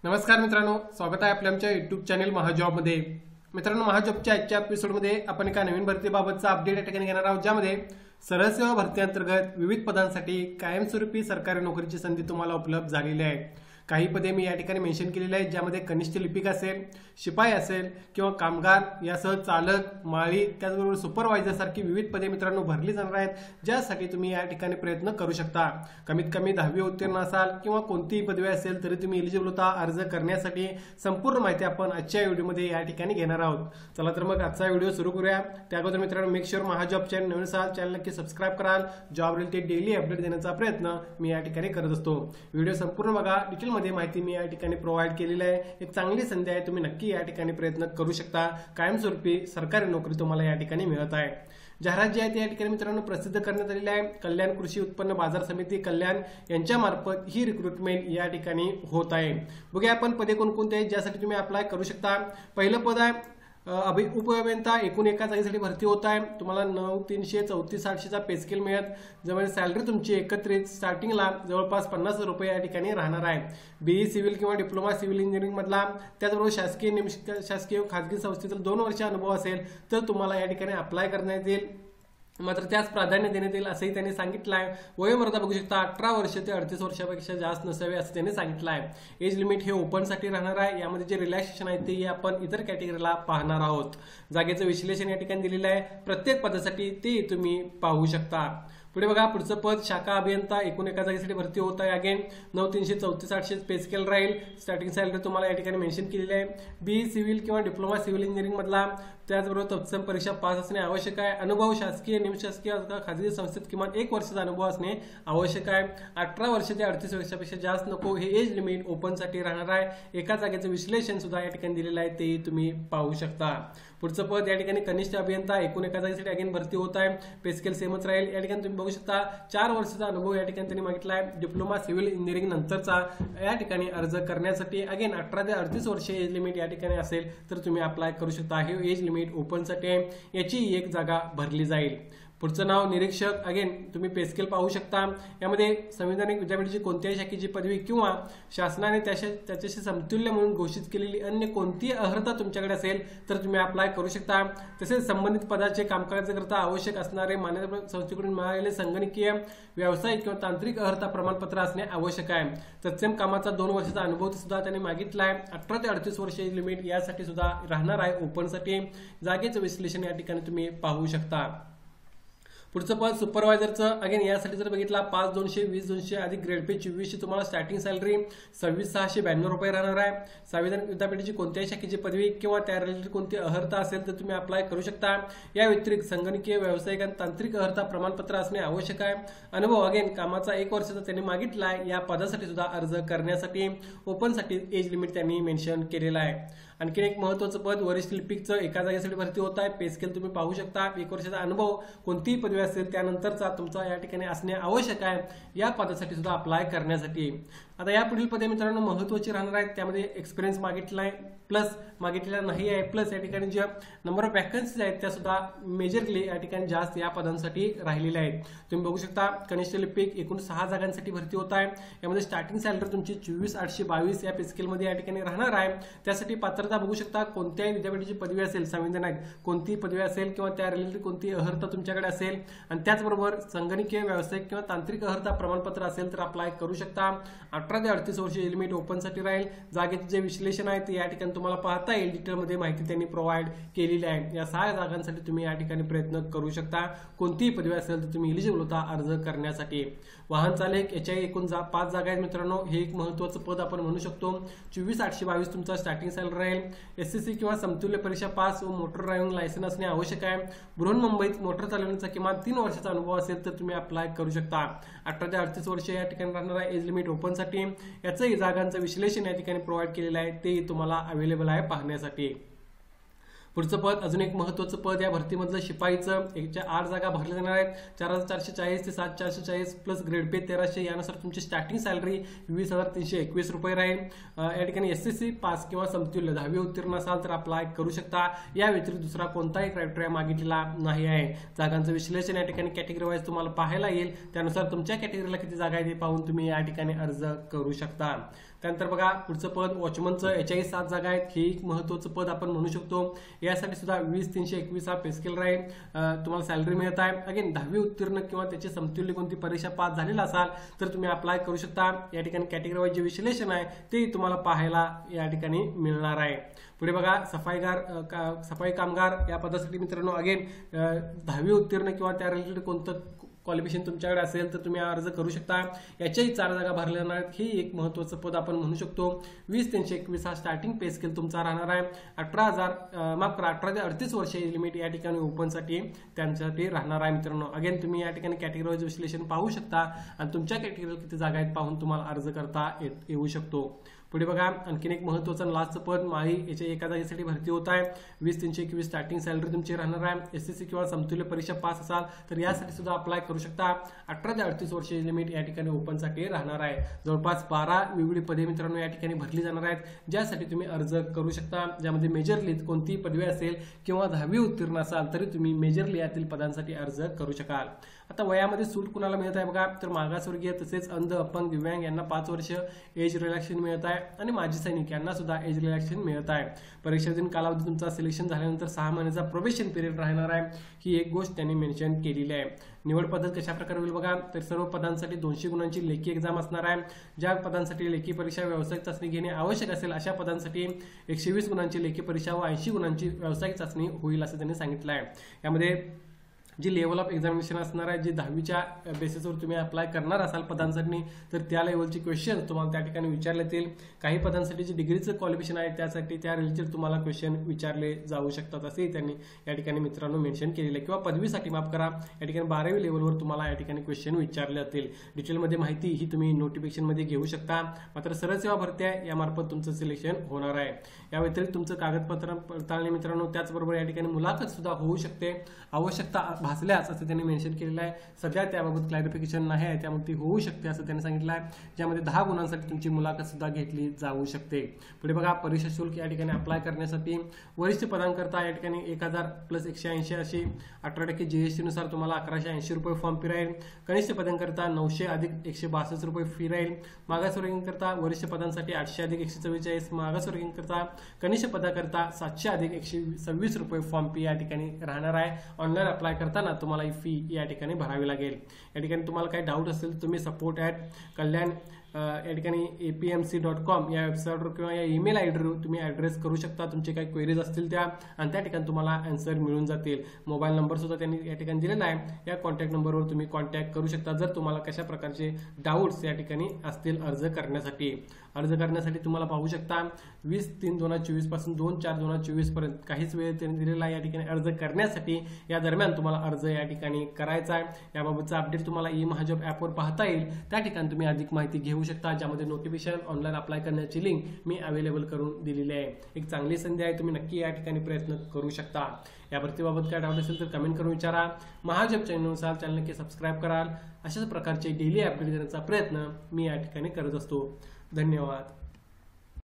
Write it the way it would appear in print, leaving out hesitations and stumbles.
नमस्कार मित्रांनो, स्वागत आहे आपल्या आमच्या युट्यूब चॅनल महाजॉबमध्ये। मित्रांनो, महाजॉबच्या आजच्या एपिसोडमध्ये आपण एका नवीन भरतीबाबतचा अपडेट या ठिकाणी घेणार आहोत, ज्यामध्ये सरळ सेवा भरती अंतर्गत विविध पदांसाठी कायमस्वरूपी सरकारी नोकरीची संधी तुम्हाला उपलब्ध झालेली आहे। काही पदे मी या ठिकाणी मेन्शन केलेली आहेत, ज्यामध्ये कनिष्ठ लिपिक असेल, शिपाई असेल किंवा कामगार यासह चालक, माळी, त्याचबरोबर सुपरवायझर सारखी विविध पदे मित्रांनो भरली जाणार आहेत, ज्यासाठी तुम्ही या ठिकाणी प्रयत्न करू शकता। कमीत कमी 10वी उत्तीर्ण असाल किंवा कोणतीही पदवी असेल तरी तुम्ही एलिजिबल होता अर्ज करण्यासाठी। संपूर्ण माहिती आपण आजच्या व्हिडिओमध्ये या ठिकाणी घेणार आहोत। चला तर मग आजचा व्हिडिओ सुरू करूया। त्या अगोदर मित्रांनो, मेक शुअर महाजॉब चॅनल नवीन असाल चॅनल नक्की सबस्क्राइब कराल। जॉब रिलेटेड डेली अपडेट देण्याचा प्रयत्न मी या ठिकाणी करत असतो। व्हिडिओ संपूर्ण बघा, डिटेल मध्ये माहिती मी या ठिकाणी प्रोव्हाइड केलेली आहे। एक चांगली संधी आहे, तुम्ही नक्की या ठिकाणी प्रयत्न करू शकता। कायमस्वरूपी सरकारी नोकरी तुम्हाला या ठिकाणी मिळत आहे। जाहिरात जी आहे ती या ठिकाणी मित्रांनो प्रसिद्ध करण्यात आलेली आहे। कल्याण कृषी उत्पन्न बाजार समिती कल्याण यांच्या मार्फत ही रिक्रुटमेंट या ठिकाणी होत आहे। बघूया आपण पदे कोणकोणती आहेत ज्यासाठी तुम्ही अप्लाय करू शकता। पहिलं पद आहे उपअभियंता। एकूण एका जागेसाठी भरती होत आहे। तुम्हाला 9,334,800चा पे स्केल मिळत, ज्यामध्ये सॅलरी तुमची एकत्रित स्टार्टिंगला जवळपास 50,000 रुपये या ठिकाणी राहणार आहे। बीई सिव्हिल किंवा डिप्लोमा सिव्हिल इंजिनिअरिंग मधला, त्याचबरोबर शासकीय खाजगी संस्थेतील 2 वर्ष अनुभव असेल तर तुम्हाला या ठिकाणी अप्लाय करण्यात येईल, मात्र त्यास प्राधान्य देण्यात येईल असंही त्यांनी सांगितलं आहे। वयोमर्यादा बघू शकता 18 वर्ष ते 38 वर्षापेक्षा जास्त नसावे असं त्यांनी सांगितलं आहे। एज लिमिट हे ओपन साठी राहणार आहे। यामध्ये जे रिलॅक्सेशन आहे ते आपण इतर कॅटेगरीला पाहणार आहोत। जागेचं विश्लेषण या ठिकाणी दिलेलं आहे, प्रत्येक पदासाठी ते तुम्ही पाहू शकता। पुढे बघा, पुढचं पद शाखा अभियंता। एकूण एका जागेसाठी भरती होत आहे। अगेन 9,334,800 पे स्केल राहील। स्टार्टिंग सॅलरी तुम्हाला या ठिकाणी मेन्शन केलेली आहे। बीई सिव्हिल किंवा डिप्लोमा सिव्हिल इंजिनिअरिंग मधला, त्याचबरोबर तत्सम परीक्षा पास असणे आवश्यक आहे। अनुभव शासकीय, निमशासकीय, खाजगी संस्थेत किमान 1 वर्षाचा अनुभव असणे आवश्यक आहे। 18 वर्ष ते 38 वर्षापेक्षा जास्त नको, हे एज लिमिट ओपन साठी राहणार आहे। एका जागेचं विश्लेषण सुद्धा या ठिकाणी दिलेलं आहे, ते तुम्ही पाहू शकता। पुढचं पद या ठिकाणी कनिष्ठ अभियंता। एकूण एका जागेसाठी अगेन भरती होत आहे। पे स्केल सेमच राहील। या ठिकाणी तुम्ही बघू शकता 4 वर्षाचा अनुभव या ठिकाणी त्यांनी मागितला आहे। डिप्लोमा सिव्हिल इंजिनिअरिंग नंतरचा या ठिकाणी अर्ज करण्यासाठी अगेन 18 ते 38 वर्ष एज लिमिट या ठिकाणी असेल तर तुम्ही अप्लाय करू शकता। हे एज लिमिट ओपन साठी आहे, याची एक जागा भरली जाईल। पुढचं नाव निरीक्षक। अगेन तुम्ही पे स्केल पाहू शकता। यामध्ये संविधानिक विद्यापीठाची कोणत्याही शाखेची पदवी किंवा शासनाने त्याच्याशी समतुल्य म्हणून घोषित केलेली अन्य कोणतीही अर्हता तुमच्याकडे असेल तर तुम्ही अप्लाय करू शकता। तसेच संबंधित पदाचे कामकाजाकरता आवश्यक असणारे मान्यता संस्थेकडून मिळालेले संगणकीय, व्यावसायिक किंवा तांत्रिक अर्हता प्रमाणपत्र असणे आवश्यक आहे। तत्सम कामाचा 2 वर्षाचा अनुभव सुद्धा त्यांनी मागितला आहे। 18 ते 38 वर्ष लिमिट यासाठी सुद्धा राहणार आहे ओपन साठी। जागेचं विश्लेषण या ठिकाणी तुम्ही पाहू शकता। पुढचं पद सुपरवायझरचं। अगेन यासाठी जर बघितला 5,200, 20,200 अधिक ग्रेड पे 2400 तुम्हाला स्टार्टिंग सॅलरी 26,692 रुपये राहणार आहे। संविधानिक विद्यापीठाची कोणत्याही शाखेची पदवी किंवा त्या रिलेटेड कोणती अर्हता असेल तर तुम्ही अप्लाय करू शकता। या व्यतिरिक्त संगणकीय, व्यावसायिक आणि तांत्रिक अर्हता प्रमाणपत्र असणे आवश्यक आहे। अनुभव अगेन कामाचा 1 वर्षाचा त्यांनी मागितला आहे। या पदासाठी सुद्धा अर्ज करण्यासाठी ओपन साठी एज लिमिट त्यांनी मेन्शन केलेला आहे। आणखी एक महत्त्वाचं पद वरिष्ठ लिपिकचं। एका जागेसाठी भरती होत आहे। पे स्केल तुम्ही पाहू शकता। 1 वर्षाचा अनुभव कोणतीही पदवी असेल त्यानंतरचा तुमचा या ठिकाणी असणे आवश्यक आहे या पदासाठी सुद्धा अप्लाय करण्यासाठी। आता या पुढील पदे मित्रांनो महत्त्वाची राहणार आहेत। त्यामध्ये एक्सपिरियन्स मागितला आहे, प्लस मागितलेला नाही आहे, प्लस या ठिकाणी जे नंबर ऑफ वॅकन्सीज आहेत त्या सुद्धा मेजरली या ठिकाणी जास्त या पदांसाठी राहिलेल्या आहेत। तुम्ही बघू शकता कनिष्ठ लिपिक एकूण 6 जागांसाठी भरती होत आहे। यामध्ये स्टार्टिंग सॅलरी तुमची 24,822 या पे स्केल मध्ये या ठिकाणी राहणार आहे। त्यासाठी पात्रता बघू शकता, कोणत्याही विद्यापीठाची पदवी असेल, संविधानिक कोणतीही पदवी असेल किंवा त्या रिलेटेड कोणतीही अर्हता तुमच्याकडे असेल, आणि त्याचबरोबर संगणकीय, व्यावसायिक किंवा तांत्रिक अर्हता प्रमाणपत्र असेल तर अप्लाय करू शकता। 18 ते 38 वर्ष लिमिट ओपन साठी राहील। जागेचे जे विश्लेषण आहे ते या ठिकाणी तुम्हाला पाहता येईल, डिटेलमध्ये माहिती त्यांनी प्रोव्हाइड केलेली आहे। या 6 जागांसाठी तुम्ही या ठिकाणी प्रयत्न करू शकता। कोणतीही पदवी असेल तर तुम्ही एलिजिबल होता अर्ज करण्यासाठी। वाहन चालक, याच्या एकूण 5 जागा आहेत मित्रांनो। हे एक महत्त्वाचं पद आपण म्हणू शकतो। 24,822 तुमचा स्टार्टिंग सॅलरी राहील। एसएससी किंवा समतुल्य परीक्षा पास व मोटर ड्रायव्हिंग लायसन्स असणे आवश्यक आहे। बृहन्मुंबईत मोटर चालवण्याचा किमान 3 वर्षाचा अनुभव असेल तर तुम्ही अप्लाय करू शकता। 18 ते 38 वर्ष या ठिकाणी राहणार आहे एज लिमिट ओपन साठी। याचंही जागांचं विश्लेषण या ठिकाणी प्रोव्हाइड केलेलं आहे, ते तुम्हाला अवेलेबल आहे पाहण्यासाठी। पुढचं पद अजून एक महत्त्वाचं पद या भरतीमधलं शिपाईचं। 8 जागा भरल्या जाणार आहेत। 4,440 ते 7,440 प्लस ग्रेड पे 1300 यानुसार तुमची स्टार्टिंग सॅलरी 20,321 रुपये राहील। या ठिकाणी एसएससी पास किंवा समतुल्य 10वी उत्तीर्ण असाल तर अप्लाय करू शकता। या व्यतिरिक्त दुसरा कोणताही क्रायटेरिया मागितलेला नाही आहे। जागांचं विश्लेषण या ठिकाणी कॅटेगरी वाईज तुम्हाला पाहायला येईल, त्यानुसार तुमच्या कॅटेगरीला किती जागा आहे ते पाहून तुम्ही या ठिकाणी अर्ज करू शकता। त्यानंतर बघा पुढचं पद वॉचमनचं, याच्याही 7 जागा आहेत. हे एक महत्त्वाचं पद आपण म्हणू शकतो. यासाठी सुद्धा 20,321 हा पे स्केल राहील. तुम्हाला सॅलरी मिळत आहे. अगेन 10वी उत्तीर्ण किंवा त्याची समतुल्य कोणती परीक्षा पास झालेला असाल तर तुम्ही अप्लाय करू शकता. या ठिकाणी कॅटेगरी वाईज जे विश्लेषण आहे ते तुम्हाला पाहायला या ठिकाणी मिळणार आहे. पुढे बघा सफाई कामगार या पदासाठी मित्रांनो अगेन 10वी उत्तीर्ण किंवा त्या रिलेटेड कोणतं क्वालिफिकेशन तुमच्याकडे असेल तर तुम्ही अर्ज करू शकता. याच्याही 4 जागा भरल्या जाणार आहेत. हे एक महत्त्वाचं पद आपण म्हणू शकतो. 20,321 हा स्टार्टिंग पे स्केल तुमचा राहणार आहे. 18 ते 38 वर्ष एज लिमिट या ठिकाणी ओपनसाठी त्यांच्यासाठी राहणार आहे मित्रांनो. अगेन तुम्ही या ठिकाणी कॅटेगरी वाईज विश्लेषण पाहू शकता आणि तुमच्या कॅटेगरीला किती जागा आहेत पाहून तुम्हाला अर्ज करता येऊ शकतो. पुढे बघा आणखीन एक महत्त्वाचं लास्टचं पद माळी, याच्या एका जागेसाठी भरती होत आहे. 20,321 स्टार्टिंग सॅलरी तुमची राहणार आहे. एसएससी किंवा समतुल्य परीक्षा पास असाल तर यासाठी सुद्धा अप्लाय करू शकता. 18 ते 38 वर्ष लिमिट या ठिकाणी ओपनसाठी राहणार आहे. जवळपास 12 वेगवेगळी पदे मित्रांनो या ठिकाणी भरली जाणार आहेत, ज्यासाठी तुम्ही अर्ज करू शकता. ज्यामध्ये मेजरली कोणतीही पदवी असेल किंवा 10वी उत्तीर्ण असाल तरी तुम्ही मेजरली यातील पदांसाठी अर्ज करू शकाल. आता वयामध्ये सूट कुणाला मिळत आहे बघा, तर मागासवर्गीय तसेच अंध, अपंग, दिव्यांग यांना 5 वर्ष एज रिलॅक्सेशन मिळत आहे आणि माजी सैनिक यांना सुद्धा एज रिलॅक्सेशन मिळत आहे. परीक्षेतील कालावधी तुमचा सिलेक्शन झाल्यानंतर 6 महिन्याचा प्रोबेशन पिरियड राहणार आहे. ही एक गोष्ट त्यांनी मेन्शन केलेली आहे. निवड पद्धत कशा प्रकारे होईल बघा, तर सर्व पदांसाठी 200 गुणांची लेखी एक्झाम असणार आहे. ज्या पदांसाठी लेखी परीक्षा व्यावसायिक चाचणी घेणे आवश्यक असेल अशा पदांसाठी 120 गुणांची लेखी परीक्षा व 80 गुणांची व्यावसायिक चाचणी होईल असं त्यांनी सांगितलं आहे. यामध्ये जी लेवल ऑफ एक्झामिनेशन असणार आहे, जे 10वीच्या बेसिसवर तुम्ही अप्लाय करणार असाल पदांसाठी तर त्या लेवलचे क्वेश्चन तुम्हाला त्या ठिकाणी विचारले जातील. काही पदांसाठी जे डिग्रीचं क्वालिफिकेशन आहे त्यासाठी त्या रिलेटेड तुम्हाला क्वेश्चन विचारले जाऊ शकतात असेही त्यांनी या ठिकाणी मित्रांनो मेन्शन केलेलं आहे. किंवा पदवीसाठी माफ करा या ठिकाणी 12वी लेवलवर तुम्हाला या ठिकाणी क्वेश्चन विचारले जातील. डिटेलमध्ये माहिती ही तुम्ही नोटिफिकेशनमध्ये घेऊ शकता. मात्र सरळ सेवा भरती आहे यामार्फत तुमचं सिलेक्शन होणार आहे. या व्यतिरिक्त तुमचं कागदपत्र पडताळणी मित्रांनो, त्याचबरोबर या ठिकाणी मुलाखत सुद्धा होऊ शकते आवश्यकता भासल्यास असं त्यांनी मेन्शन केलेलं आहे. सध्या त्याबाबत क्लॅरिफिकेशन नाही आहे, त्यामुळे ती होऊ शकते असं त्यांनी सांगितलं आहे. ज्यामध्ये 10 गुणांसाठी तुमची मुलाखत सुद्धा घेतली जाऊ शकते. पुढे बघा परीक्षा शुल्क या ठिकाणी अप्लाय करण्यासाठी वरिष्ठ पदांकरता या ठिकाणी 1000 + 180 अशी 18% जीएसटी नुसार तुम्हाला 1180 रुपये फॉर्म फी राहील. कनिष्ठ पदांकरता 900 + 162 रुपये फी राहील. मागासवर्गीयांकरता वरिष्ठ पदांसाठी 800 + 144, मागासवर्गीयांकरता कनिष्ठ पदाकरता 700 + 126 रुपये फॉर्म फी या ठिकाणी राहणार आहे. ऑनलाईन अप्लाय करताना तुम्हाला ही फी या ठिकाणी भरावी लागेल. या ठिकाणी तुम्हाला काही डाऊट असेल तर तुम्ही support@kalyan या ठिकाणी apmc.com या वेबसाईटवर किंवा या ईमेल आयडीवर तुम्ही ॲड्रेस करू शकता. तुमचे काही क्वेरीज असतील त्या आणि त्या ठिकाणी तुम्हाला आन्सर मिळून जातील. मोबाईल नंबर सुद्धा त्यांनी या ठिकाणी दिलेला आहे. या कॉन्टॅक्ट नंबरवर तुम्ही कॉन्टॅक्ट करू शकता जर तुम्हाला कशा प्रकारचे डाऊट्स या ठिकाणी असतील अर्ज करण्यासाठी. अर्ज करण्यासाठी तुम्हाला पाहू शकता 20/3/2024 पासून 2/4/2024 पर्यंत काहीच वेळ त्यांनी दिलेला आहे या ठिकाणी अर्ज करण्यासाठी. या दरम्यान तुम्हाला अर्ज या ठिकाणी करायचा आहे. याबाबतचा अपडेट तुम्हाला ई-महाजॉब ॲपवर पाहता येईल. त्या ठिकाणी तुम्ही अधिक माहिती घेऊ शकता, ज्यामध्ये नोटिफिकेशन ऑनलाईन अप्लाय करण्याची लिंक मी अवेलेबल करून दिलेली आहे. एक चांगली संधी आहे, तुम्ही नक्की या ठिकाणी प्रयत्न करू शकता. या भरतीबाबत काय डाऊट असेल तर कमेंट करून विचारा. महाजॉब चॅनलनुसार चॅनल नक्की सबस्क्राईब कराल. अशाच प्रकारचे डेली अपडेट देण्याचा प्रयत्न मी या ठिकाणी करत असतो. धन्यवाद.